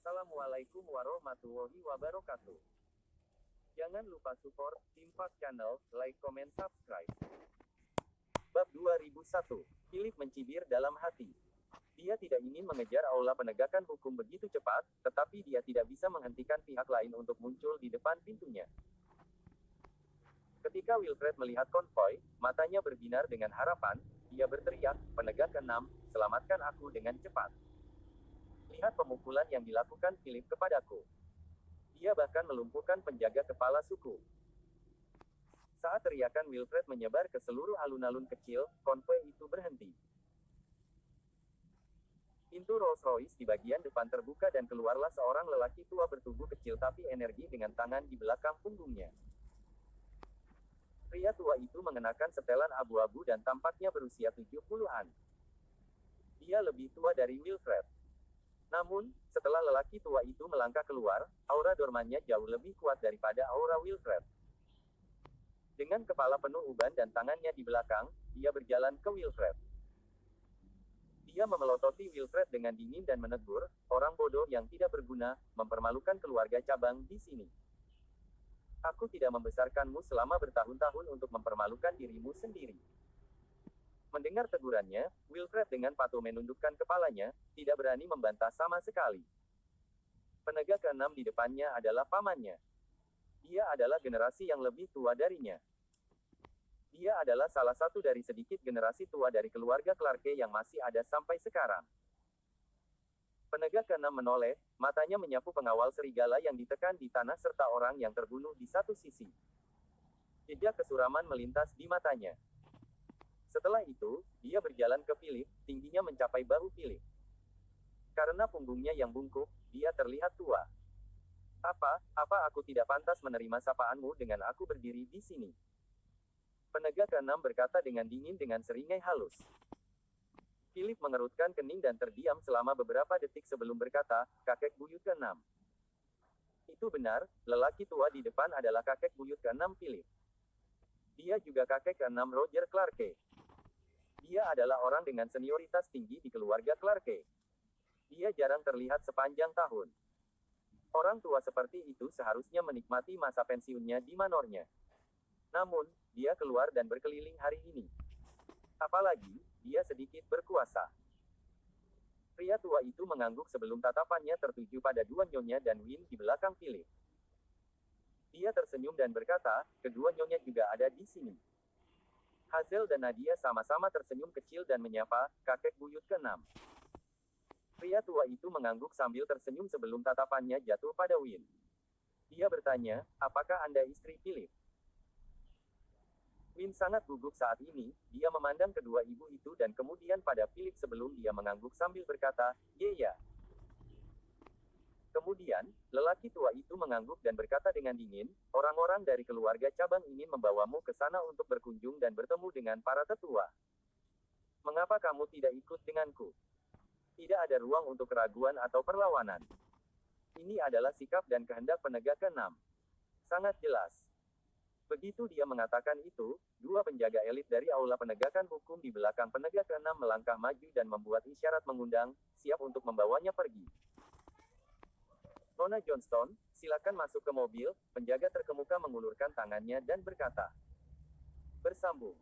Assalamualaikum warahmatullahi wabarakatuh. Jangan lupa support Timpak Channel, like, comment, subscribe. Bab 2001. Philip mencibir dalam hati. Dia tidak ingin mengejar aula penegakan hukum begitu cepat, tetapi dia tidak bisa menghentikan pihak lain untuk muncul di depan pintunya. Ketika Wilfred melihat konvoi, matanya berbinar dengan harapan. Dia berteriak, "Penegak keenam, selamatkan aku dengan cepat. Lihat pemukulan yang dilakukan Philip kepadaku. Dia bahkan melumpuhkan penjaga kepala suku." Saat teriakan Wilfred menyebar ke seluruh alun-alun kecil, konvoi itu berhenti. Pintu Rolls-Royce di bagian depan terbuka dan keluarlah seorang lelaki tua bertubuh kecil tapi energi dengan tangan di belakang punggungnya. Pria tua itu mengenakan setelan abu-abu dan tampaknya berusia 70-an. Dia lebih tua dari Wilfred. Namun, setelah lelaki tua itu melangkah keluar, aura dormannya jauh lebih kuat daripada aura Wilfred. Dengan kepala penuh uban dan tangannya di belakang, dia berjalan ke Wilfred. Dia memelototi Wilfred dengan dingin dan menegur, "Orang bodoh yang tidak berguna, mempermalukan keluarga cabang di sini. Aku tidak membesarkanmu selama bertahun-tahun untuk mempermalukan dirimu sendiri." Mendengar tegurannya, Wilfred dengan patuh menundukkan kepalanya, tidak berani membantah sama sekali. Penegak keenam di depannya adalah pamannya. Dia adalah generasi yang lebih tua darinya. Dia adalah salah satu dari sedikit generasi tua dari keluarga Clarke yang masih ada sampai sekarang. Penegak keenam menoleh, matanya menyapu pengawal serigala yang ditekan di tanah serta orang yang terbunuh di satu sisi. Jejak kesuraman melintas di matanya. Setelah itu, dia berjalan ke Philip, tingginya mencapai bahu Philip. Karena punggungnya yang bungkuk, dia terlihat tua. Apa aku tidak pantas menerima sapaanmu dengan aku berdiri di sini?" Penegak keenam berkata dengan dingin dengan seringai halus. Philip mengerutkan kening dan terdiam selama beberapa detik sebelum berkata, "Kakek buyut keenam." Itu benar, lelaki tua di depan adalah kakek buyut keenam Philip. Dia juga kakek keenam Roger Clarke. Dia adalah orang dengan senioritas tinggi di keluarga Clarke. Dia jarang terlihat sepanjang tahun. Orang tua seperti itu seharusnya menikmati masa pensiunnya di manornya. Namun, dia keluar dan berkeliling hari ini. Apalagi, dia sedikit berkuasa. Pria tua itu mengangguk sebelum tatapannya tertuju pada dua nyonya dan Win di belakang Philip. Dia tersenyum dan berkata, "Kedua nyonya juga ada di sini." Hazel dan Nadia sama-sama tersenyum kecil dan menyapa, "Kakek buyut keenam." Pria tua itu mengangguk sambil tersenyum sebelum tatapannya jatuh pada Win. Dia bertanya, "Apakah Anda istri Philip?" Win sangat gugup saat ini, dia memandang kedua ibu itu dan kemudian pada Philip sebelum dia mengangguk sambil berkata, "Ya." Kemudian, lelaki tua itu mengangguk dan berkata dengan dingin, "Orang-orang dari keluarga cabang ingin membawamu ke sana untuk berkunjung dan bertemu dengan para tetua. Mengapa kamu tidak ikut denganku? Tidak ada ruang untuk keraguan atau perlawanan. Ini adalah sikap dan kehendak penegak keenam. Sangat jelas." Begitu dia mengatakan itu, dua penjaga elit dari aula penegakan hukum di belakang penegak keenam melangkah maju dan membuat isyarat mengundang, siap untuk membawanya pergi. "Nona Johnston, silakan masuk ke mobil," penjaga terkemuka mengulurkan tangannya dan berkata. Bersambung.